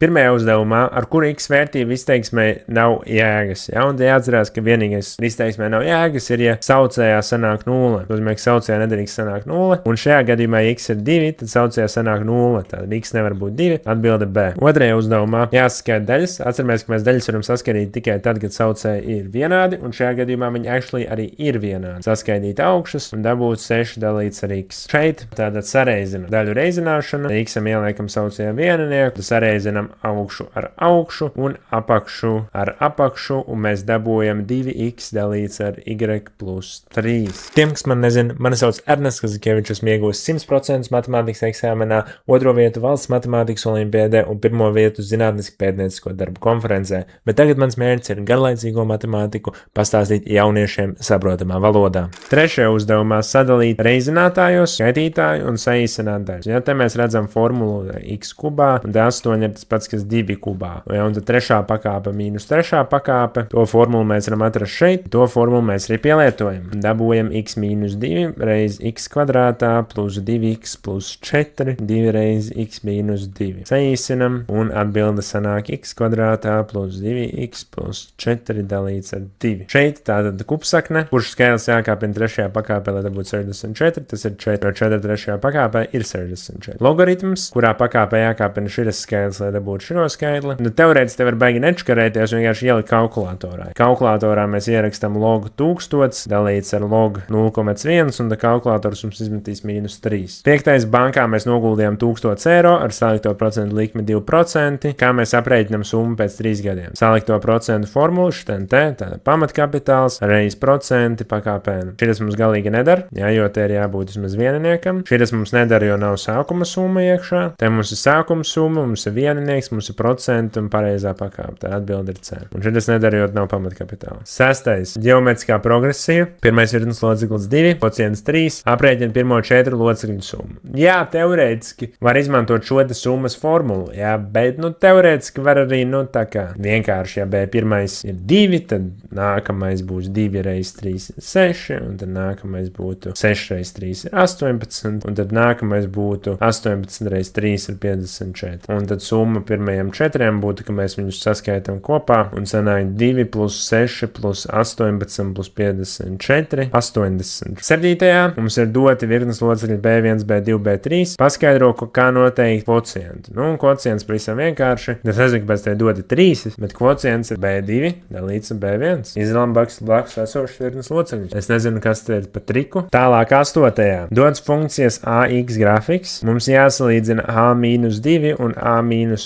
Pirmajā uzdevumā, ar kuru x vērtību izteiksmē nav jēgas. Ja? Un te jāatcerās, ka vienīgais izteiksmē nav jēgas ir, ja saucējā sanāk 0. Tas nozīmē, ka saucējā nedrīkst sanākt 0. Un šajā gadījumā, ja x ir 2, tad saucējā sanāk 0. Tātad x nevar būt 2. Atbilde B. Otrajā uzdevumā jāsaskaita daļas. Atceramies, ka mēs daļas varam saskaitīt tikai tad, kad saucēji ir vienādi. Un šajā gadījumā viņi actually arī ir vienādi. Saskaitīt augšas un dabūt 6 dalīts ar x. Šeit tātad sareizinam daļu reizināšana. X-am ieliekam saucējā viennieku, sareizinam augšu ar augšu un apakšu ar apakšu, un mēs dabūjam 2x dalīts ar y plus 3. Tiem, kas man nezina, mani sauc Ernests Kazakievičs, esmu iegūs 100% matemātikas eksāmenā, 2. vietu valsts matemātikas olimpiādē un 1. vietu zinātniski pētniecisko darbu konferencē, bet tagad mans mērķis ir garlaicīgo matemātiku pastāstīt jauniešiem saprotamā valodā. Trešajā uzdevumā sadalīt reizinātājos, skaitītāju un saīsināt daļas. Ja te mēs redzam formulu x kubā, un 8 ir tas pats, kas 2 kubā. Ja, un tad trešā pakāpe mīnus trešā pakāpe, to formulu mēs varam atrast šeit, to formulu mēs arī pielietojam. Dabūjam x mīnus 2 reiz x kvadrātā plus 2x plus 4, 2 reiz x mīnus 2. Saīsinam, un atbilde sanāk x kvadrātā plus 2x plus 4 dalīts ar 2. Šeit tātad kupsakne, kurš skaitlis jākāpina trešajā pakāpē, lai dabūtu 64, tas ir 4, no 4 trešajā pakāpē ir 64. Logaritms, kurā pakāpē jākāpina šis skaitlis, lai dabūtu šo skaitli. Nu, teorētiski te var baigi nečkarēties, vienkārši ielikt kalkulatorā. Kalkulatorā mēs ierakstam log 1000 dalīts ar log 0,1, un kalkulators mums izmetīs mīnus 3. 5. bankā mēs noguldījām 1000 eiro ar salikto procentu likmi 2%, kā mēs aprēķinam summu pēc 3 gadiem. Salikto procentu formulu, tāda pamatkapitāls, reiz procenti pakāpēm. Šitas mums galīgi nedara, jo te ir jābūt vismaz vieniniekam. Šitas mums nedara, jo nav sākuma summa iekšā. Te mums ir sākuma summa, mums ir vieninieks, mums ir procenti un pareizā pakāpe. Tā atbilde ir C. Un šitas nedara, jo nav pamatkapitāla. 6. Ģeometriskā progresija. Pirmais virsmas loceklis 2, kocients 3, aprēķina pirmo 4 locekļu summu. Jā, teorētiski var izmantot šo te summas formulu, jā, bet, teorētiski var arī, tā kā vienkārši, ja B pirmais ir 2, tad nākamais būs 2 reiz 3 ir 6, un tad nākamais būtu 6 reiz 3 ir 18, un tad nākamais būtu 18 reiz 3 ir 54. Un tad summa pirmajiem 4 būtu, ka mēs viņus saskaitam kopā, un sanāk 2 plus 6 plus 18 plus 54, 80. 7. mums ir doti virknes locekļi B1, B2, B3. Paskaidro, kā noteikt kvocientu. Un kvocients pavisam vienkārši. Tas nezinu, kāpēc te doti 3, bet kvocients ir B2 dalīts ar B1. Izvēlam blakus esošas virknes locekļus. Es nezinu, kas te ir pa triku. Tālāk 8. Dots funkcijas AX grafiks. Mums jāsalīdzina A-2 un A-1.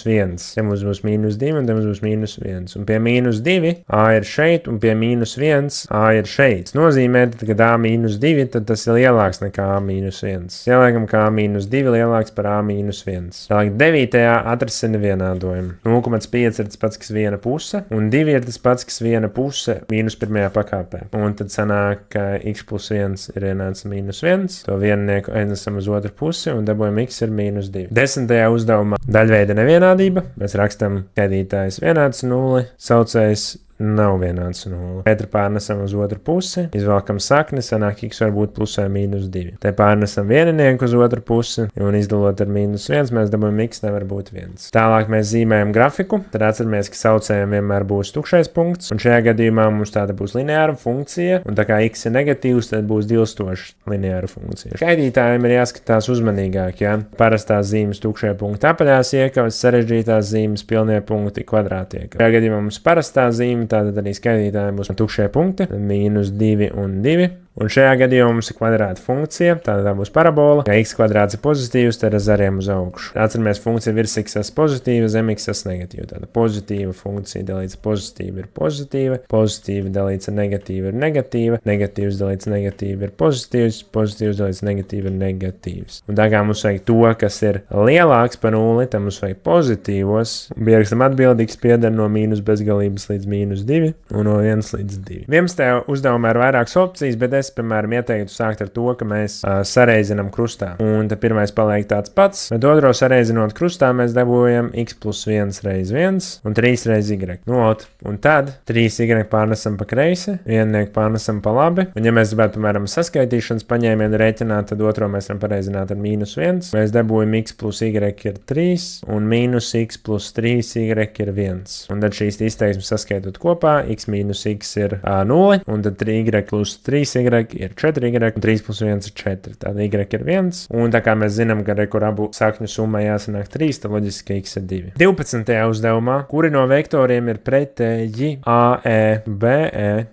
Te mums būs -2 un te mums būs -1. Un pie -2 A ir šeit un pie -1 A ir šeit. Tas nozīmē, ka A-2 tad tas ir lielāks nekā A-1. Ieliekam, ka A-2 lielāks par A-1. Tālāk 9. atrisina vienādojumu. 0,5 ir tas pats, kas viena puse, un 2 ir tas pats, kas viena puse mīnus pirmajā pakāpē. Un tad sanāk, ka x plus 1 ir vienāds -1. To viennieku aiznesam uz otru pusi un dabūjam x ir -2. 10. uzdevumā daļveida nevienādība. Mēs rakstam skaidītājs vienāds 0, saucējs nav vienāds 0. 4 pārnesam uz otru pusi, izvelkam sakni, sanāk x var būt plusē -2. Te pārnesam vieninieku uz otru pusi, un izdalot ar -1, mēs dabūjam x nevar būt 1. Tālāk mēs zīmējam grafiku, tad atceramies, ka saucējiem vienmēr būs tukšais punkts, un šajā gadījumā mums tāda būs lineāra funkcija, un tā kā x ir negatīvs, tad būs dilstoša lineāra funkcija. Skaidītājiem ir jāskatās uzmanīgāk, ja parastās zīmes tukšie punkti apaļās iekavas, sarežģītās zīmes pilnie punkti kvadrāti iekavas. Šajā gadījumā mums parastā zīme, tātad arī skaidītājiem būs tukšie punkti, -2 un 2. Un šajā gadījumā mums ir kvadrāta funkcija, tāda būs parabola. Ja x kvadrāts ir pozitīvs, tad ar zariem uz augšu. Atceramies, funkcija virs x pozitīva, zem x negatīva. Tāda pozitīva funkcija dalīts pozitīva ir pozitīva, pozitīva dalīts ar negatīvu ir negatīva, negatīvs dalīts negatīva ir pozitīvs, pozitīvs dalīts negatīva ir negatīvs. Un tā kā mums vajag to, kas ir lielāks par 0, tad mums vajag pozitīvos. Pierakstam atbildīgs pieder no mīnus bezgalības līdz -2 un no 1 līdz 2. 11. uzdevumā ir vairākas opcijas, bet es es, piemēram, ieteiktu sākt ar to, ka mēs sareizinām krustā. Un tad pirmais paliek tāds pats, bet otro sareizinot krustā mēs dabūjam x plus 1 reiz 1 un 3 reiz y. Un tad 3y pārnesam pa kreisi, viennieku pārnesam pa labi. Un ja mēs gribētu, piemēram, saskaitīšanas paņēmienu rēķināt, tad otro mēs varam pareizināt ar -1. Mēs dabūjam x plus y ir 3 un minus x plus 3y ir 1. Un tad šīs izteiksmes saskaitot kopā, x minus x ir 0, un tad 3y plus 3y ir 4y, un 3 plus 1 ir 4. Tāda y ir 1. Un tā kā mēs zinām, ka kur abu sakņu summai jāsanāk 3, tad loģiski, ka x ir 2. 12. uzdevumā, kuri no vektoriem ir pretēji AE, BE,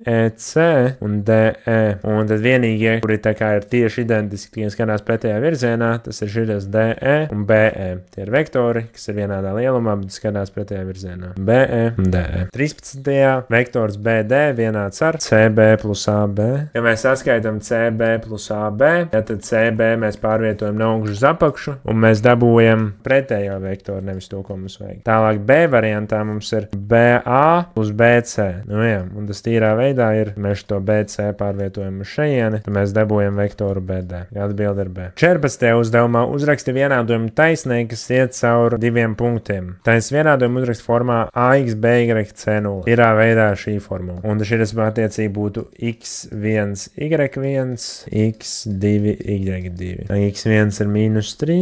EC un DE. Un tad vienīgie, kuri tā kā ir tieši identiski, tie skatās pretējā virzienā, tas ir šis DE un BE. Tie ir vektori, kas ir vienādā lielumā, bet skatās pretējā virzienā. BE un DE. 13. vektors BD vienāds ar CB plus AB. Ja mēs saskaitām CB plus AB, ja tad CB mēs pārvietojam no augšu uz apakšu, un mēs dabūjam pretējo vektoru, nevis to, ko mums vajag. Tālāk B variantā mums ir BA plus BC. Nu jā, un tas tīrā veidā ir, mēs to BC pārvietojam uz šejieni, tad mēs dabūjam vektoru BD. Atbilde ir B. 14. uzdevumā uzraksti vienādojumu taisnē, kas iet cauri diviem punktiem. Taisnē vienādojumu uzrakst formā AX, BY, C0. Tīrā veidā šī formula. Un šis attiecīgi būtu x1, y1, x2, y2. x1 ir minus 3,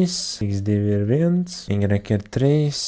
x2 ir 1, y ir 3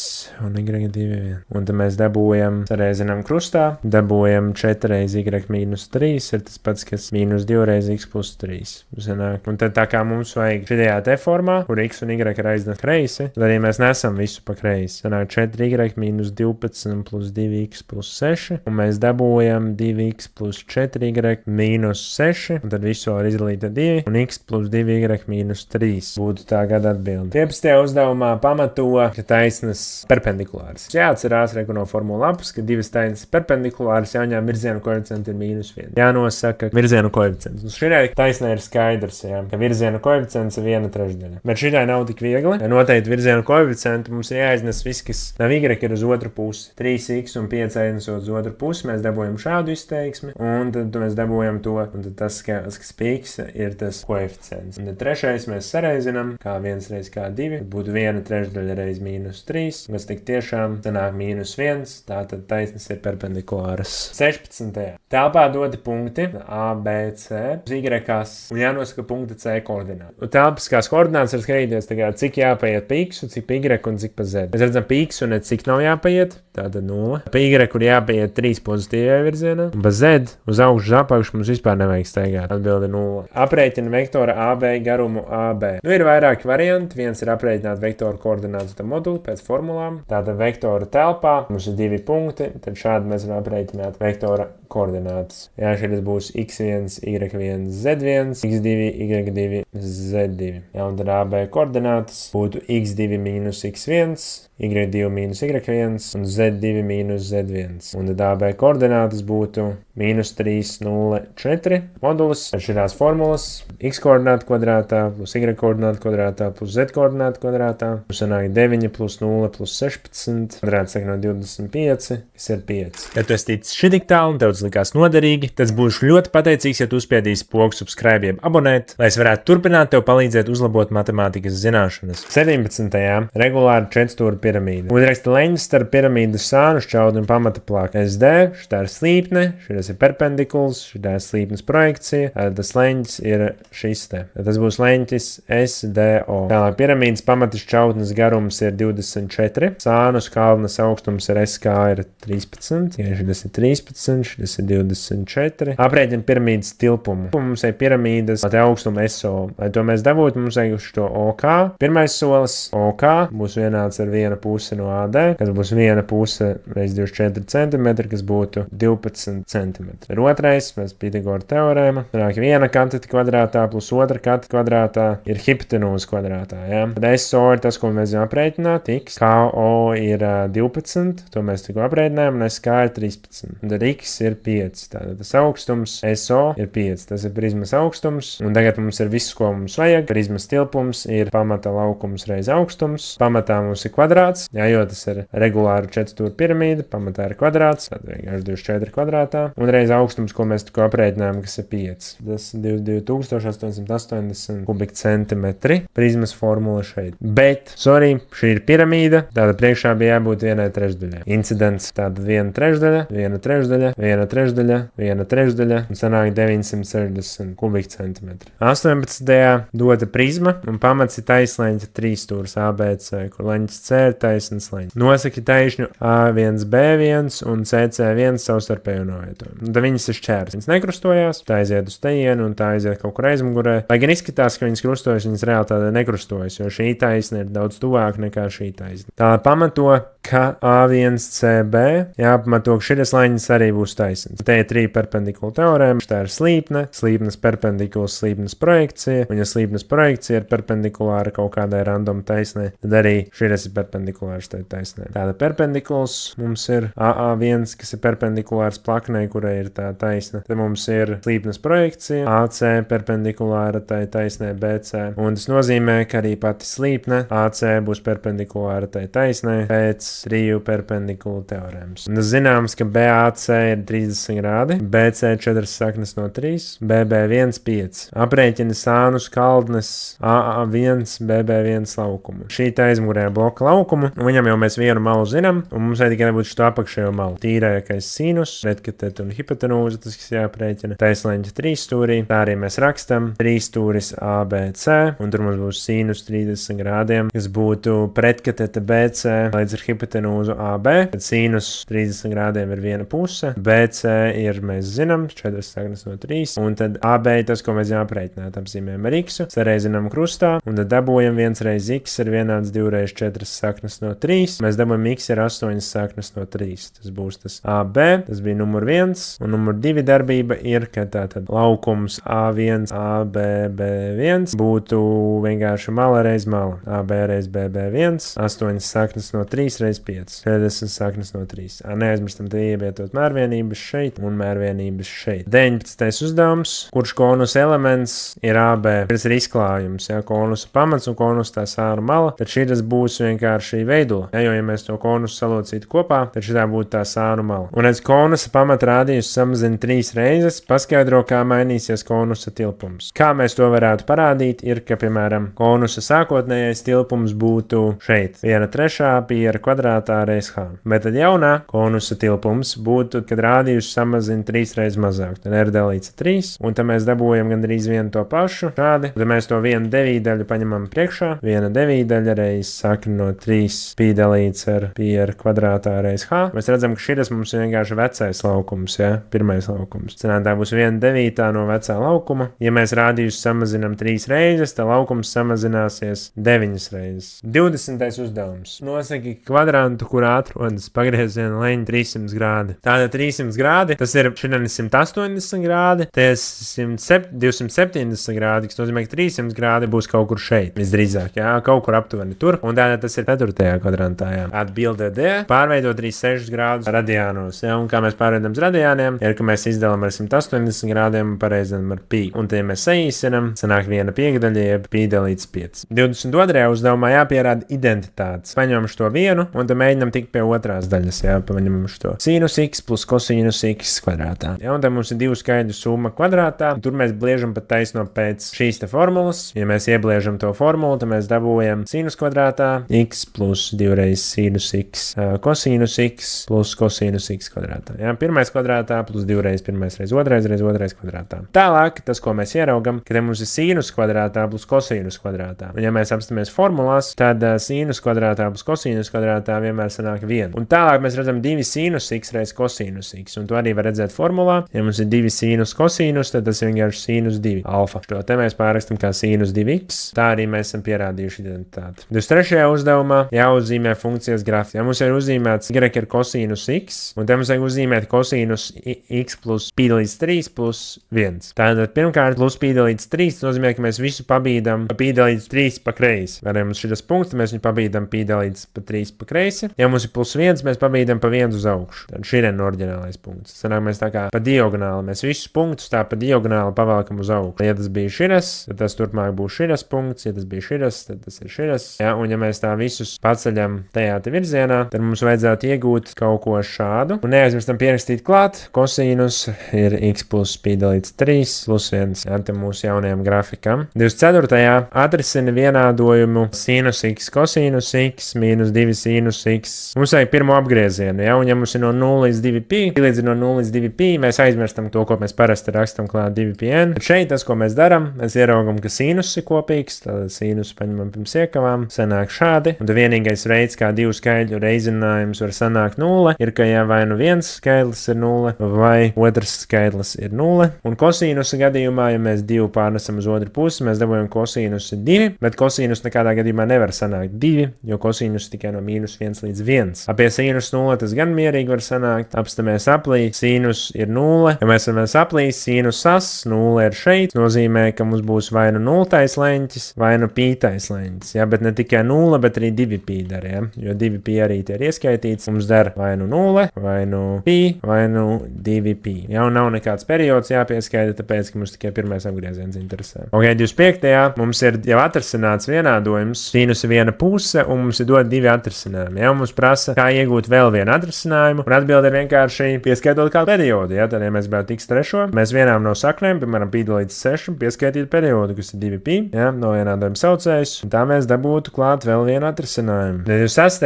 un y2 ir 1. Un tad mēs dabūjam, sareizinām krustā, dabūjam 4 reiz y minus 3 ir tas pats, kas minus 2 reiz x plus 3. Sanāk. Un tad tā kā mums vajag šajā te formā, kur x un y ir aizdot kreisi, tad arī mēs nesam visu pa kreisi. Sanāk 4y minus 12 plus 2x plus 6, un mēs dabūjam 2x plus 4y minus 6, un tad visu var izdalīt ar 2, un x plus 2y minus 3 būtu tā gada atbilde. 15. uzdevumā pamato, ka taisnes perpendikulāras. Jāatcerās, reku no formula lapas, ka divas taisnes perpendikulāras, jāņem virzienu koeficienti ir minus 1. Jānosaka virzienu koeficients. Un šī taisnē ir skaidrs, jā, ka virzienu koeficients ir 1/3. Bet šī nav tik viegli. Ja noteikti virzienu koeficientu mums ir jāiznes viss, kas nav y ir uz otru pusi. 3x un 5 aiznesot uz otru pusi, mēs dabūjam šādu izteiksmi, un tad mēs dabūjam to, un tad tas, kas pīks, ir tas koeficients. Un tad trešais mēs sareizinām, kā 1 reiz kā 2, būtu 1/3 reiz minus 3, kas tik tiešām sanāk minus 1, tātad taisnes ir perpendikulāras. 16. Telpā doti punkti A, B, C, uz Y-kās, un jānosaka punkta C koordināti. Telpiskās koordinātas ir skatīties, cik jāpaiet pa X, cik pa Y un cik pa Z. Mēs redzam, pa X un cik nav jāpaiet, tātad 0. Pa Y, kur jāpaiet 3 pozitīvajā virzienā, un pa Z uz augšu uz apakšu mums vispār nevajag staigāt. Atbilde 0. Aprēķina vektora AB garumu AB. Nu, ir vairāki varianti. Viens ir aprēķināt vektoru koordinātu moduli pēc formulām. Tātad vektora telpā mums ir 2 punkti, tad šādi mēs varam aprēķināt vektora koordinātas. Jā, šeit būs x1, y1, z1, x2, y2, z2. Jā, un tad AB koordinātas būtu x2 minus x1, y2 minus y1 un z2 minus z1. Un tad AB koordinātas būtu minus 3, 0, 4 modulis ar šīs formulas x koordinātu kvadrātā plus y koordinātu kvadrātā plus z koordinātu kvadrātā. Mums sanāk 9 plus 0 plus 16, kvadrāts saka no 25, kas ir 5. Ja tu esi ticis šitik tālu un tev tas likās noderīgi, tad būšu ļoti pateicīgs, ja tu uzspiedīsi pogu subscribe jeb abonēt, lai es varētu turpināt tev palīdzēt uzlabot matemātikas zināšanas. 17. regulāra 4-stūra piramīda. Uzraksta leņķis starp piramīdas sānu, šķautni un pamata plāku. SD, šitā ir slīpne, šitas ir perpendikuls, šitā ir slīpnes projekcija, tas leņķis ir šis te. Tas būs leņķis SDO. Tālāk piramīdas pamata šķautnes garums ir 24, sānus kalnas augstums ir SK ir 13, ja šitas ir 13, šitas ir 24. Aprēķina piramīdas tilpumu. Mums ir piramīdas augstuma SO. Lai to mēs dabūtu, mums vajag uz to OK. Pirmais solis OK būs vienāds ar viena pusi no AD, kas būs viena puse reiz 24 cm, kas būtu 12 cm. Ir otrais, mēs Pitagora teorēma. Sanāk, viena kate kvadrātā plus otra kate kvadrātā ir hipotenūza kvadrātā. Ja? Tad SO ir tas, ko mēs jau aprēķināt. X, KO ir 12, to mēs tikko aprēķinājām, un SK ir 13. Un tad X ir 5. Tātad tas augstums SO ir 5. Tas ir prizmas augstums, un tagad mums ir viss, ko mums vajag. Prizmas tilpums ir pamata laukums reiz augstums. Pamatā mums ir kvadrāts. kvadrāts, jā, jo tas ir regulāra 4 stūra piramīda, pamatā ir kvadrāts, tad vienkārši 24 kvadrātā, un reiz augstums, ko mēs tikko aprēķinājām, kas ir 5. Tas 2880 kubikcentimetri. Prizmas formula šeit. Bet, šī ir piramīda, tāda priekšā bija jābūt 1/3. Incidents tāda 1/3, 1/3, 1/3, 1/3, un sanāk 960 kubikcentimetri. 18. dota prizma, un pamats ir taisleņķa 3 stūrs ABC, kur leņķis C ir taisnas leņķis. Nosaki taišņu A1, B1 un CC1 savstarpēju novietojumu. Tad viņas ir šķērs. Viņas nekrustojās, tā aiziet uz tejienu un tā aiziet kaut kur aizmugurē. Lai gan izskatās, ka viņas krustojas, viņas reāli tāda nekrustojas, jo šī taisna ir daudz tuvāk nekā šī taisna. Tā pamato, ka A1CB jāpamato, ka šis leņķis arī būs taisns. Te ir 3 perpendikula teorēma, tā ir slīpne, slīpnes perpendikulas, slīpnes projekcija, un ja slīpnes projekcija ir perpendikulāra kaut kādai random taisnē, tad arī šis ir perpendikulārs tai taisnē. Tāda perpendikuls mums ir AA1, kas ir perpendikulārs plaknei, kurai ir tā taisna. Te mums ir slīpnes projekcija, AC perpendikulāra tai taisnē BC, un tas nozīmē, ka arī pati slīpne AC būs perpendikulāra tai taisnē pēc 3 perpendikulu teorēmas. Un zināms, ka BAC ir 30 grādi, BC 4 saknes no 3, BB1 5. Aprēķina sānus kaldnes AA1, BB1 laukumu. Šī aizmugurējā bloka laukumu, un viņam jau mēs vienu malu zinām, un mums tikai nebūtu šo apakšējo malu. Tīrākais sinus, redkateta un hipotenūza, tas, kas jāprēķina. Taisleņķa 3 stūrī, tā arī mēs rakstam. 3 stūris ABC, un tur mums būs sinus 30 grādiem, kas būtu pretkateta BC līdz ar hipotenūzu AB. Tad sinus 30 grādiem ir viena puse, BC ir, mēs zinām, 4 saknes no 3, un tad AB ir tas, ko mēs jāprēķināt, apzīmējam ar x, sareizinām krustā, un tad dabūjam 1 reiz x ir vienāds 2 reiz 4 saknes no 3. Mēs dabūjam x ir 8 saknes no 3. Tas būs tas AB, tas bija numur 1, un numur 2 darbība ir, ka tātad laukums A1, AB, B1 būtu vienkārši mala reiz mala. AB reiz BB1, 8 saknes no 3 reiz 5, 40 saknes no 3. Neaizmirstam te ievietot mērvienības šeit un mērvienības šeit. 19. uzdevums, kurš konus elements ir AB. Tas ir izklājums, ja konusa pamats un konusa tā sāru mala, tad šis būs vienkārši veidula. Ja, jo, ja mēs to konusu salocītu kopā, tad šitā būtu tā sāru mala. Un redz, konusa pamata rādījus samazina 3 reizes, paskaidro, kā mainīsies konusa tilpums. Kā mēs to varētu parādīt, ir, ka, piemēram, konusa sākotnējais tilpums būtu šeit 1/3 pi ar kvadrātā reiz h. Bet tad jaunā konusa tilpums būtu, kad rādījus samazina 3 reizes mazāk. Tad r dalīts 3, un tad mēs dabūjam gandrīz vienu to pašu. Šādi. Tad mēs to 1/9 paņemam priekšā. 1/9 reiz sakni no 3 pi dalīts ar pi ar kvadrātā reiz h. Mēs redzam, ka šis mums ir vienkārši vecais laukums, ja? Pirmais laukums. Tā būs 1/9 no vecā laukuma. Ja mēs rādījus samazinām 3 reizes, tad laukums samazināsies 9 reizes. 20. uzdevums. Nosaki kvadrantu, kurā atrodas pagrieziena leņķa 300 grādi. Tātad 300 grādi, tas ir šodien 180 grādi, tas 270 grādi, kas nozīmē, ka 300 grādi būs kaut kur šeit, visdrīzāk, jā, kaut kur aptuveni tur, un tātad tas ir 4. kvadrantā, jā. Atbilde D, pārveidot 36 grādus radiānos, jā, un kā mēs pārveidam uz radiāniem, ir, ka mēs izdalām ar 180 grādiem un pareizinām ar pi, un tie mēs saīsinam, sanāk 1/5, jeb pi dalīts 5. 22. uzdevumā jāpierāda identitātes. Paņemam šo vienu, un tad mēģinam tikt pie otrās daļas, jā, paņemam šo sinus x plus kosinus x kvadrātā. Jā, un tad mums ir 2 skaidru summa kvadrātā, un tur mēs bliežam pat taisno pēc šīs te formulas. Ja mēs iebliežam to formulu, tad mēs dabūjam sinus kvadrātā x plus 2 reiz sinus x kosinus x plus kosinus x kvadrātā. Jā, pirmais kvadrātā plus 2 reiz pirmais reiz otrais reiz otrais kvadrātā. Tālāk, tas, ko mēs ieraugam, ka te mums ir sinus kvadrātā plus kosinus kvadrātā. Un ja mēs apstamies formulās, tad sinus kvadrātā plus kosinus kvadrātā vienmēr sanāk 1. Un tālāk mēs redzam 2 sinus x reiz kosinus x, un to arī var redzēt formulā. Ja mums ir 2 sinus kosinus, tad tas ir vienkārši sinus 2 alfa. Šo te mēs pārrakstam kā sinus 2x. Tā arī mēs esam pierādījuši identitāti. 23. uzdevumā jāuzzīmē funkcijas grafiks. Ja mums ir uzzīmēts y ir kosinus x, un te mums vajag uzzīmēt kosinus x plus pi līdz 3 plus 1. Tātad pirmkārt plus pi līdz 3 nozīmē, ka mēs visu pabīdam pa pi līdz 3 pa kreisi. Vai mums šis punkts, mēs viņu pabīdam pi līdz pa 3 pa kreisi. Ja mums ir plus 1, mēs pabīdam pa 1 uz augšu. Tad šī ir oriģinālais punkts. Sanāk, mēs tā kā pa diagonāli, mēs visus punktus tā pa diagonāli pavelkam uz augšu. Ja tas bija širas, tad tas turpmāk būs širas punkts, ja tas bija širas, tad tas ir širas. Ja, un ja mēs tā visus punktus paceļam tajā virzienā, tad mums vajadzētu iegūt kaut ko šādu. Un neaizmirstam pierakstīt klāt, kosinus ir x plus pi dalīts 3 plus 1, jā, te mūsu jaunajam grafikam. 24. atrisina vienādojumu sinus x kosinus x mīnus 2 sinus x. Mums vajag pirmo apgriezienu, jā, un ja mums ir no 0 līdz 2pi, līdz no 0 līdz 2pi, mēs aizmirstam to, ko mēs parasti rakstam klāt 2pn. Šeit tas, ko mēs darām, mēs ieraugam, ka sinus ir kopīgs, tad sinus paņemam pirms iekavām, sanāk šādi, un tad vienīgais veids, kā divu skaitļu reizinājums var sanākt 0, ir, ka ja vai nu viens skaitlis ir 0, vai otrs skaitlis ir 0, un kosinusa gadījumā, ja mēs 2 pārnesam uz otru pusi, mēs dabūjam kosinus ir 2, bet kosinus nekādā gadījumā nevar sanākt 2, jo kosinus tikai no -1 līdz 1. Apie sinus 0 tas gan mierīgi var sanākt, apstamies aplī, sinus ir 0, ja mēs esam aplī, sinus as, 0 ir šeit, nozīmē, ka mums būs vai nu 0 leņķis, vai nu pītais leņķis, ja, bet ne tikai 0, bet arī 2pi dar, ja, jo 2pi arī tie ir ieskaitīts, mums dar vai nu 0, vai nu pi, vai nu 2pi. Ja, un nav nekāds periods jāpieskaita, tāpēc, ka mums tikai pirmais apgrieziens interesē. Ok, 25. mums ir jau atrasināts vienādojums, sinus ir viena puse, un mums ir dot 2 atrasinājumi, ja, un mums prasa, kā iegūt vēl vienu atrasinājumu, un atbilde ir vienkārši pieskaitot kādu periodu, ja, tad, ja mēs gribētu x3, mēs vienām no saknēm, piemēram, pi dalīts 6, pieskaitītu periodu, kas ir 2pi, ja, no vienādojuma saucējs, un tā mēs dabūtu klāt vēl vienu atrisinājumu. 26.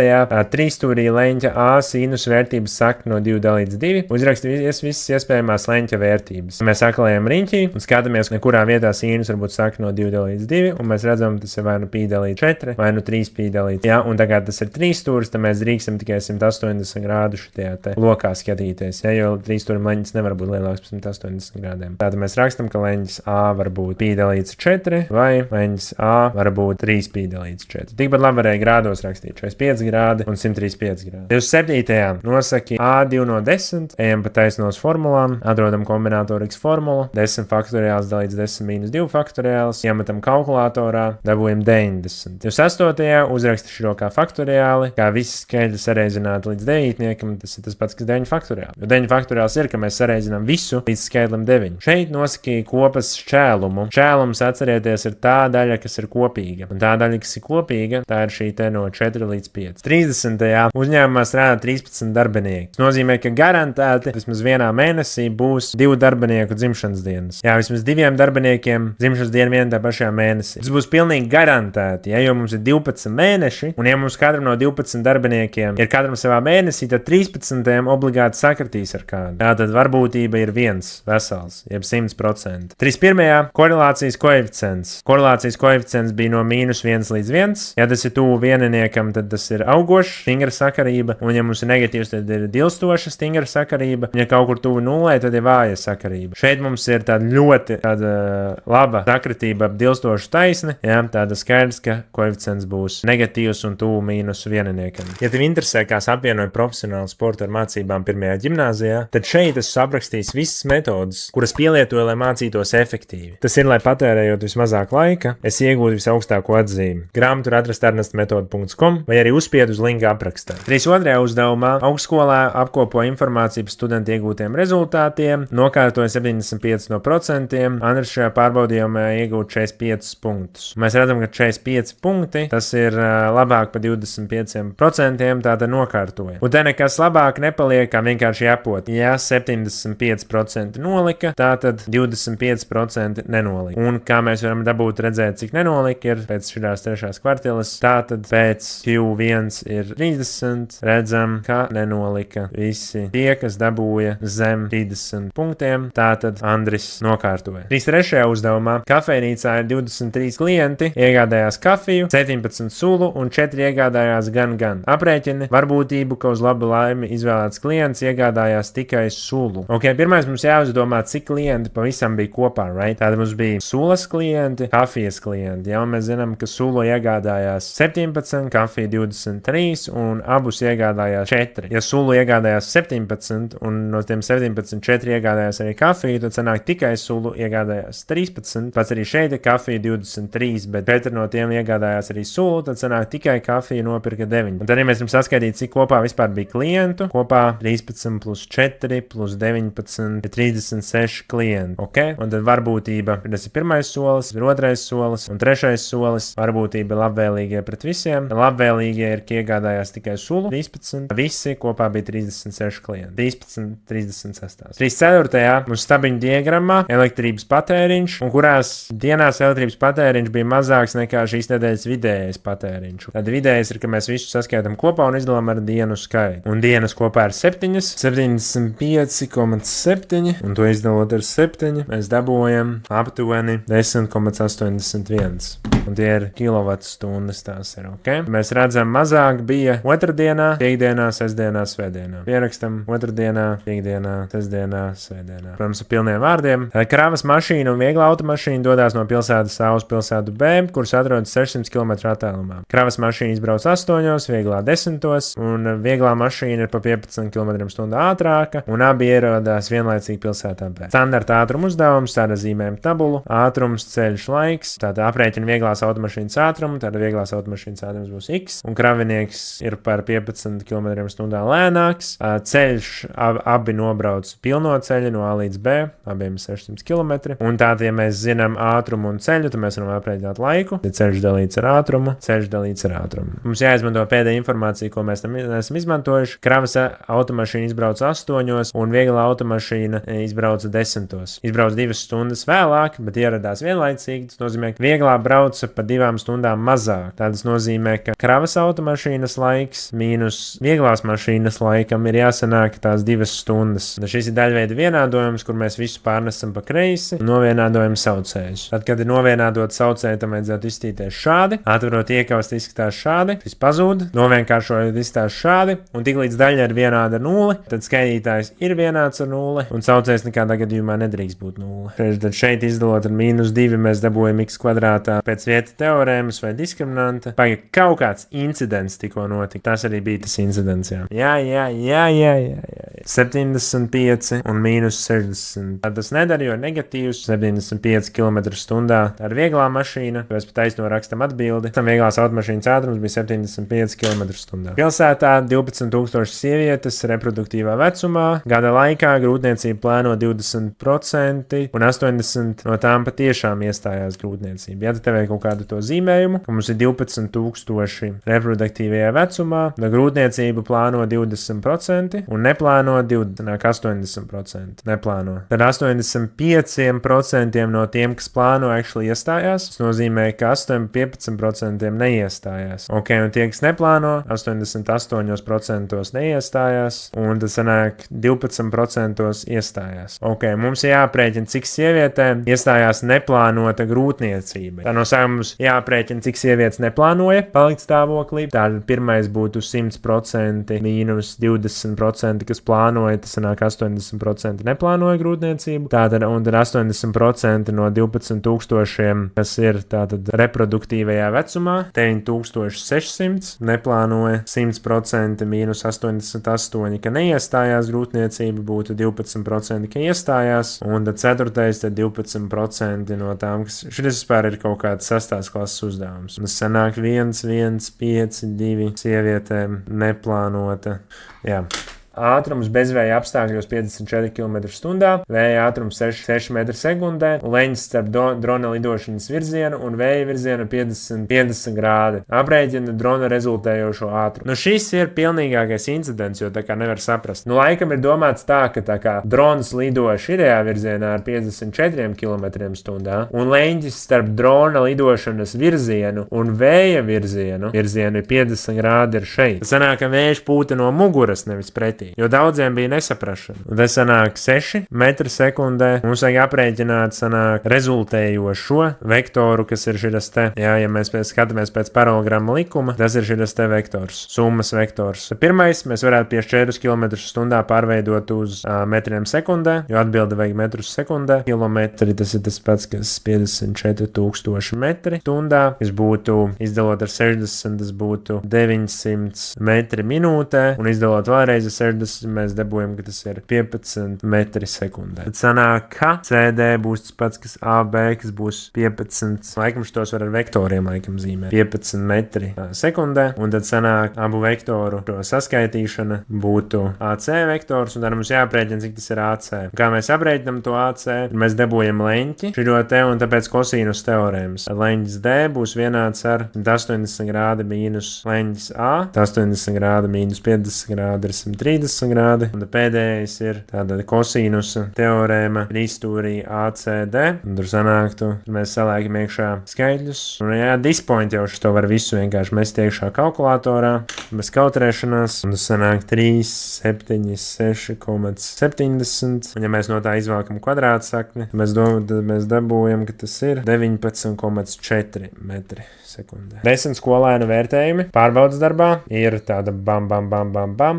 trīsstūrī leņķa a sinus vērtības sakne no 2 dalīts 2, uzrakstīsies visas iespējamās leņķa vērtības. Mēs aklējam riņķī un skatāmies, kurā vietā sinus varbūt sakne no 2 dalīts 2, un mēs redzam, tas ir vai nu pi dalīts 4, vai nu 3pi dalīts. Ja, un tagad tas ir trīsstūris, tad mēs drīkstam tikai 180 grādu šitajā te lokā skatīties, ja, jo trīsstūrim leņķis nevar būt lielāks par 180 grādiem. Tātad mēs rakstam, ka leņķis a var būt pi dalīts 4, vai leņķis a var būt 3pi dalīts 4. Tikpat labi varēja grādos rakstīt 45 grādi un 135 grādi. 27. nosaki a2 no 10, ejam pa taisnos formulām, atrodam kombinātoru x formulu, 10 faktoriāls dalīts 10 mīnus 2 faktoriāls, iemetam kalkulatorā, dabūjam 90. 28. uzraksta šo kā faktoriāli, kā visi skaitļi sareizināt līdz 9, tas ir tas pats, kas 9 faktoriāli. Jo 9 faktoriāls ir, ka mēs sareizinām visu līdz skaitlim 9. Šeit nosakīja kopas šķēlumu. Šķēlums, atcerieties, ir tā daļa, kas ir kopīga. Un tā daļa, kas ir kopīga, tā ir šī te no 4 līdz 5. 30. uzņēmumā strādā 13 darbinieki. Tas nozīmē, ka garantēti vismaz vienā mēnesī būs 2 darbinieku dzimšanas dienas. Jā, vismaz 2 darbiniekiem dzimšanas diena vienā tā pašā mēnesī. Tas būs pilnīgi garantēti, ja, jo mums ir 12 mēneši, un ja mums katram no 12 darbiniekiem ir katram savā mēnesī, tad 13. obligāti sakritīs ar kādu. Jā, tad varbūtība ir 1 vesels, jeb 100%. 31. korelācijas koeficients. Korelācijas koeficients bija no -1 līdz 1. Ja tas ir tuvu vieniniekam, tad tas ir augošs, stingra sakarība, un ja mums ir negatīvs, tad ir dilstoša stingra sakarība, un ja kaut kur tuvu 0, tad ir vāja sakarība. Šeit mums ir tāda ļoti laba sakritība ap dilstošu taisni, jā, tāda skaidrs, ka koeficients būs negatīvs un tuvu mīnus vieniniekam. Ja tev interesē, kā apvienot profesionālu sportu ar mācībām pirmajā ģimnāzijā, tad šeit esmu aprakstījis visas metodas, kuras pielietoju, lai mācītos efektīvi. Tas ir, lai patērējot vismazāk laika, es iegūtu visaugstāko atzīmi. Grāmatu var atrast ernestmetode.com vai arī uzspied uz linku aprakstā. 32. uzdevumā augstskolā apkopo informāciju par studentu iegūtiem rezultātiem, nokārtoja 75%, Andris šajā pārbaudījumā iegūt 45 punktus. Mēs redzam, ka 45 punkti, tas ir labāk par 25%, tātad nokārtoja. Un te nekas labāk nepaliek, kā vienkārši jāpot. Ja 75% nolika, tātad 25% nenolika. Un kā mēs varam dabūt redzēt, cik nenolika ir pēc šīs trešās kvartāles, tātad pēc Q1 ir 30, redzam, ka nenolika visi tie, kas dabūja zem 30 punktiem, tātad Andris nokārtoja. 33. uzdevumā kafejnīcā ir 23 klienti, iegādājās kafiju, 17 sulu un 4 iegādājās gan. Aprēķini varbūtību, ka uz labu laimi izvēlēts klients iegādājās tikai sulu. Ok, pirmais mums jāuzdomā, cik klienti pavisam bija kopā, right? Tātad mums bija sulas klienti, kafijas klienti, ja, un mēs zinām, ka sulu iegādājās 17, kafija 23 un abus iegādājās 4. Ja sulu iegādājās 17 un no tiem 17 4 iegādājās arī kafiju, tad sanāk tikai sulu iegādājās 13. Pats arī šeit ir kafija 23, bet 4 no tiem iegādājās arī sulu, tad sanāk tikai kafija nopirka 9. Un tad, ja mēs varam saskaitīt, cik kopā vispār bija klientu, kopā 13 plus 4 plus 19 ir 36 klienti. Ok? Un tad varbūtība, tas ir pirmais solis, ir otrais solis un trešais solis. Varbūtība labvēlīgie pret visiem. visiem. Labvēlīgie ir, ka iegādājās tikai sulu 13. Visi kopā bija 36 klienti. 36. 34. mums stabiņu diagrammā elektrības patēriņš, un kurās dienās elektrības patēriņš bija mazāks nekā šīs nedēļas vidējais patēriņš. Tad vidējais ir, ka mēs visu saskaitām kopā un izdalām ar dienu skaitu. Un dienas kopā ir 7, 75,7, un to izdalot ar 7, mēs dabūjam aptuveni 10,81. Un tie ir kilovatstundas, tās ir, ok? Mēs redzam, mazāk bija otrdienā, piekdienā, sestdienā, svētdienā. Pierakstam otrdienā, piekdienā, sestdienā, svētdienā. Protams, ar pilniem vārdiem. Kravas mašīna un viegla automašīna dodās no pilsētas A uz pilsētu B, kuras atrodas 600 km attālumā. Kravas mašīna izbrauc 8, vieglā 10, un vieglā mašīna ir pa 15 km/h ātrāka, un abi ierodās vienlaicīgi pilsētā B. Standarta ātruma uzdevums, tāda zīmējuma tabula, ātrums, ceļš, laiks, tāda aprēķina vieglās automašīnas ātrumu, tāda vieglās automašīnas ātrums būs X, un kravinieks ir par 15 km/h lēnāks. Ceļš abi nobrauc pilno ceļu no A līdz B, abiem 600 km, un tātad, ja mēs zinām ātrumu un ceļu, tad mēs varam aprēķināt laiku. Ceļš dalīts ar ātrumu, ceļš dalīts ar ātrumu. Mums jāizmanto pēdējā informācija, ko mēs neesam izmantojuši. Kravas automašīna izbrauc 8, un viegla automašīna izbrauca 10. Izbrauc 2 stundas vēlāk, bet ieradās vienlaicīgi. Tas nozīmē, ka vieglā brauca pa 2 stundām mazāk. Tas nozīmē, ka kravas automašīnas laiks mīnus vieglās mašīnas laikam ir jāsanāk tās 2 stundas. Šis ir daļveida vienādojums, kur mēs visu pārnesam pa kreisi un novienādojam saucējus. Tad, kad ir novienādot saucēju, tam vajadzētu izstīties šādi. Atverot iekavas izskatās šādi, viss pazūd, novienkāršojot izskatās šādi, un tik līdz daļa ir vienāda ar 0, tad skaitītājs ir vienāds ar 0, un saucējs nekādā gadījumā nedrīkst būt 0. Tad šeit izdalot ar -2 mēs dabūjam x kvadrātā pēc vietas teorēmas vai diskriminanta. Pagaid, kaut kāds incidents tikko notika. Tas arī bija tas incidents, jā. Jā. 75 un -60. Tad tas nedara, jo negatīvs 75 km/h ar vieglā mašīna. Mēs pat taisno rakstam atbildi. Tam vieglās automašīnas ātrums bija 75 km/h. Pilsētā 12,000 sievietes reproduktīvā vecumā. Gada laikā grūtniecība plāno 20%, un 80% no tām patiešām iestājās grūtniecība. Ja tev ir kaut kādu to zīmējumu, ka mums ir 12,000 reproduktīvajā vecumā, tad grūtniecību plāno 20% un neplāno 80%. Neplāno. Tad 85% no tiem, kas plāno, actually iestājās. Tas nozīmē, ka 15% neiestājās. Ok, un tie, kas neplāno, 88% neiestājās, un tas sanāk 12% iestājās. Ok, mums jāprēķina, cik sievietēm iestājās neplānota grūtniecība. Tā no sākuma mums jāprēķina, cik sievietes neplānoja palikt stāvoklī. Tātad pirmais būtu 100% mīnus 20%, kas plānoja, tas sanāk 80% neplānoja grūtniecību. Tātad, un tad 80% no 12,000, kas ir tātad reproduktīvajā vecumā, 9,600 neplānoja, 100% mīnus 88, ka neiestājās grūtniecība, būtu 12%, ka iestājās, un tad ceturtais, tad 12% no tām, kas šis vispār ir kaut kāds 6. klases uzdevums. Un tas sanāk 1,1,5,2 sievietēm neplānota. Jā. Ātrums bezvēja apstākļos 54 km/h, vēja ātrums 6 m/s, leņķis starp drona lidošanas virzienu un vēja virzienu 50 grādi. Aprēķina drona rezultējošo ātrumu. Nu šis ir pilnīgākais incidents, jo tā kā nevar saprast. Nu laikam ir domāts tā, ka tā kā drons lido šajā virzienā ar 54 km/h, un leņķis starp drona lidošanas virzienu un vēja virzienu ir 50 grādi ir šeit. Tas sanāk, ka vējš pūta no muguras, nevis pretī. Jo daudziem bija nesaprašana. Un tas sanāk 6 m/s. Mums vajag aprēķināt rezultējošo vektoru, kas ir šis te. Jā, ja mēs skatāmies pēc paralogramma likuma, tas ir šis te vektors, summas vektors. Pirmais mēs varētu pie 4 km/h pārveidot uz metriem sekundē, jo atbildi vajag metrus sekundē. Kilometri tas ir tas pats, kas 54,000 metri stundā, kas būtu izdalot ar 60, tas būtu 900 metri minūtē, un izdalot vēlreiz ar 60, mēs dabūjam, ka tas ir 15 metri sekundē. Tad sanāk, ka CD būs tas pats, kas AB, kas būs 15, laikam šitos var ar vektoriem laikam zīmēt, 15 metri sekundē, un tad sanāk abu vektoru saskaitīšana būtu AC vektors, un tad mums jāprēķina, cik tas ir AC. Kā mēs aprēķinam to AC, mēs dabūjam leņķi šito te, un tāpēc kosīnus teorēmas. Leņķis D būs vienāds ar 80 grādi mīnus leņķis A, 80 grādi mīnus 50 grādi ir 130 grādi, un pēdējais ir tāda kosīnusa teorēma trīsstūrī ACD, un tur sanāktu, mēs salēkam iekšā skaitļus, un jā, dispoint jau šo var visu vienkārši mest iekšā kalkulatorā, bez kautrēšanās, un tas sanāk 376,70, un ja mēs no tā izvēlkam kvadrātsakni, tad mēs dabūjam, ka tas ir 19,4 metri sekundē. 10 skolēnu vērtējumi pārbaudas darbā ir tāda bam,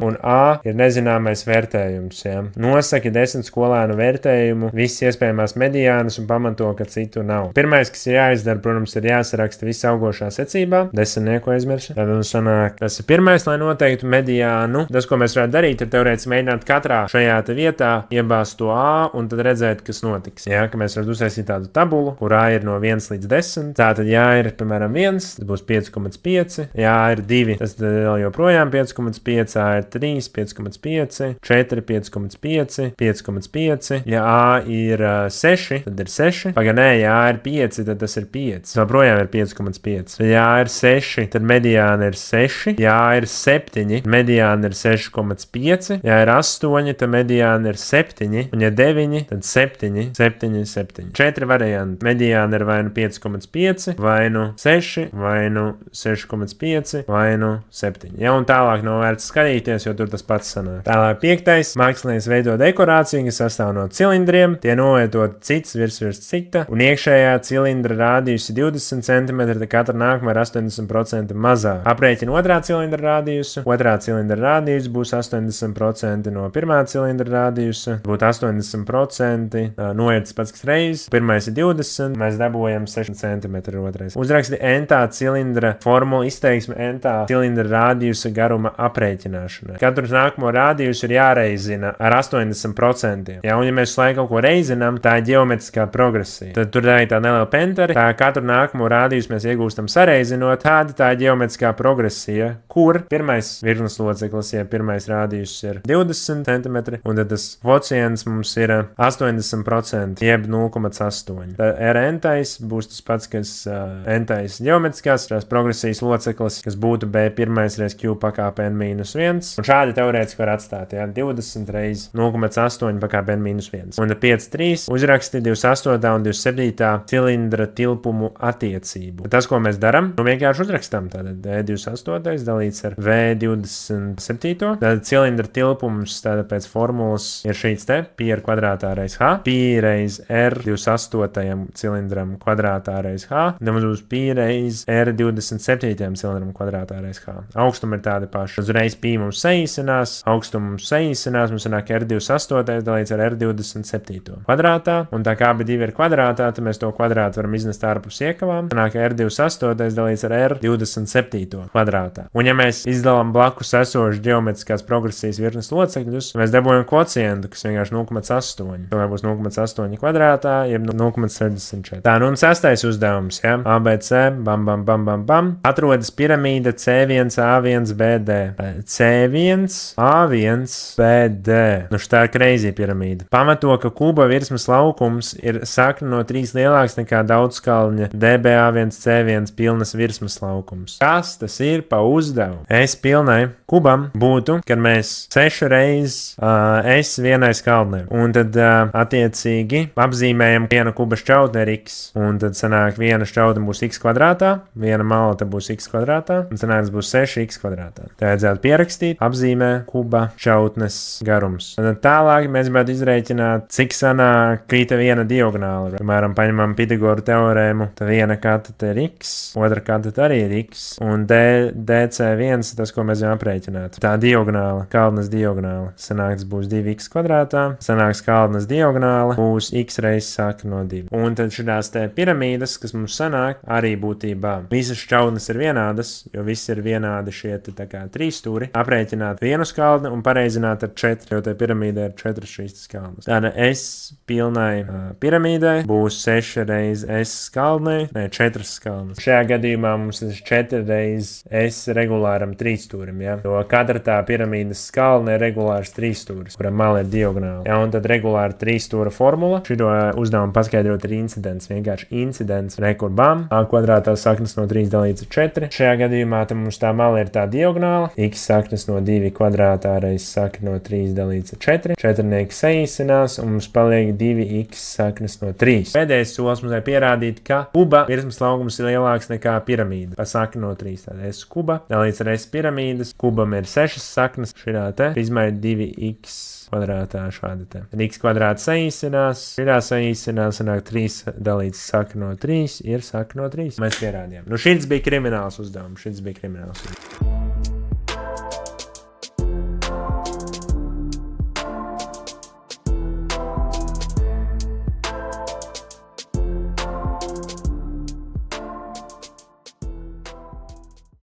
un A ir nezināmais vērtējums, jā. Nosaki 10 skolēnu vērtējumu, visas iespējamās mediānas un pamato, ka citu nav. Pirmais, kas ir jāizdara, protams, ir jāsaraksta viss augošā secībā, 10 aizmirsu. Tad mums sanāk, tas ir pirmais, lai noteiktu mediānu. Tas, ko mēs varētu darīt, ir teorētiski mēģināt katrā šajā te vietā iebāzt to A un tad redzēt, kas notiks. Jā, ka mēs varam uztaisīt tādu tabulu, kur A ir no 1 līdz 10. Tātad, ja ir, piemēram, 1, tas būs 5,5, ja ir 2, tas vēl joprojām 5,5, A ir 3, 5,5, 4, 5,5, 5,5, ja A ir 6, tad ir 6, paganē, ja A ir 5, tad tas ir 5, joprojām ir 5,5, ja A ir 6, tad mediāna ir 6, ja A ir 7, mediāna ir 6,5, ja ir 8, tad mediāna ir 7, un ja 9, tad 7, 7, 7. 4 varianti, mediāna ir vai nu 5,5, vai nu 6, vai nu 6,5, vai nu 7. Ja, un tālāk nav vērts skatīties, jo tur tas pats sanāk. Tālāk 5. Mākslinieks veido dekorāciju, kas sastāv no cilindriem, tie novietot cits virs cita, un iekšējā cilindra rādījus ir 20 cm, tad katra nākamā ir 80% mazāk. Aprēķina otrā cilindra rādījusu, otrā cilindra rādījus būs 80% no pirmā cilindra rādījusa, būtu 80%, noiet tas pats, kas reizes, pirmais ir 20, mēs dabūjam 6 cm otrais. Uzraksti entā cilindra formulu izteiksme entā cilindra rādījusa garuma aprēķināšanai. Katru nākamo rādījusu ir jāreizina ar 80%. Ja, un ja mēs laiku kaut ko reizinām, tā ir ģeometriskā progresija. Tad tur ir tā neliela pentari, tā katru nākamo rādījusu mēs iegūstam sareizinot, tā ir ģeometriskā progresija, kur pirmais virknes loceklis, ja pirmais rādījus ir 20 cm, un tad tas kvocients mums ir 80%, jeb 0,8. Tad R entais būs tas pats, kas entais ģeometriskās progresijas loceklis, kas būtu B pirmais reiz Q pakāpe N-1. Un šādi teorētiski var atstāt, ja 20 reiz 0,8 pakāpe N-1. Un 5,3 uzraksti 28. un 27. cilindra tilpumu attiecību. Tas, ko mēs daram, vienkārši uzrakstam. Tātad D28 dalīts ar V27. Tātad cilindra tilpums pēc formulas ir šīs te, pi ar kvadrātā reiz H, pi reiz R28 cilindram kvadrātā reiz H, tad mums būs pi reiz R27 cilindram kvadrātā reiz H. Augstumi ir tādi paši. Uzreiz pi mums saīsinās, augstumi mums saīsinās, mums sanāk R28 dalīts ar R27 kvadrātā, un tā kā abi divi ir kvadrātā, tad mēs to kvadrātu varam iznest ārpus iekavām, sanāk R28 dalīts ar R27 kvadrātā. Un ja mēs izdalām blakus esošu ģeometriskās progresijas virknes locekļus, mēs dabūjam kvocientu, kas vienkārši 0,8. To būs 0,8 kvadrātā, jeb 0,64. Tā, nu un 6. uzdevums, ja? ABC, bam. Atrodas piramīda C1, A1, BD. C1, A1, BD. Nu, šitā ir crazy piramīda. Pamato, ka kuba virsmas laukums ir sakna no 3 lielāks nekā daudzskalņa DBA1, C1 pilnas virsmas laukums. Kas tas ir pa uzdevumu? S pilnai kubam būtu, kad mēs 6 reizes S vienai skalnai. Un tad attiecīgi apzīmējam viena kuba šķautne ir X. Un tad sanāk viena šķautne būs X kvadrātā, viena malta būs X kvadrātā, un sanāk būs 6X kvadrātā. Tā vajadzētu pierakstīt, apzīmē kuba šķautnes garums. Un tad tālāk mēs gribētu izrēķināt, cik sanāk krīta viena diagonāla. Piemēram, paņemam Pitagoru teorēmu, tad viena kateta ir X, otra kateta arī ir X, un DC1 tas, ko mēs zinām aprēķināt. Tā diagonāla, kalnas diagonāla, sanāks būs 2X kvadrātā, sanāks kalnas diagonāla, būs X reizes sāka no 2. Un tad šitās te piramīdas, kas mums sanāk, arī būtībā visas šķautnes ir vienādas, jo visi ir vienādi šie tā kā 3 stūri. Aprēķināt vienu skāli skalne un pareizināt ar 4, jo tai piramīdē ir 4 šīs skalnes. Tāda S pilnai piramīdai būs 6 reiz S skalnei, 4 skalnes. Šajā gadījumā mums ir 4 reiz S regulāram 3 stūrim, ja? Jo katra tā piramīdas skalne ir regulārs 3 stūris, kuram mali ir diagonāli. Ja? Un tad regulāra 3 stūra formula. Šito uzdevumu paskaidrot ir incidents, vienkārši incidents, rekur bam, A kvadrātā saknes no 3 dalīts ar 4. Šajā gadījumā tam mums tā mali ir tā diagonāla, X saknes no 2 kvadrātā reiz sakne no 3 dalīts ar 4. 4 saīsinās un mums paliek 2x saknes no 3. Pēdējais solis mums ir pierādīt, ka kuba virsmas laukums ir lielāks nekā piramīda. Pa sakni no 3. Tātad S kuba dalīts ar S piramīdas. Kubam ir 6 saknes. Šitā te izmaiņa 2x kvadrātā šāda te. Tad x kvadrāts saīsinās. Šitā saīsinās, sanāk 3 dalīts sakne no 3 ir sakne no 3. Mēs pierādījām. Nu šis bija krimināls uzdevums.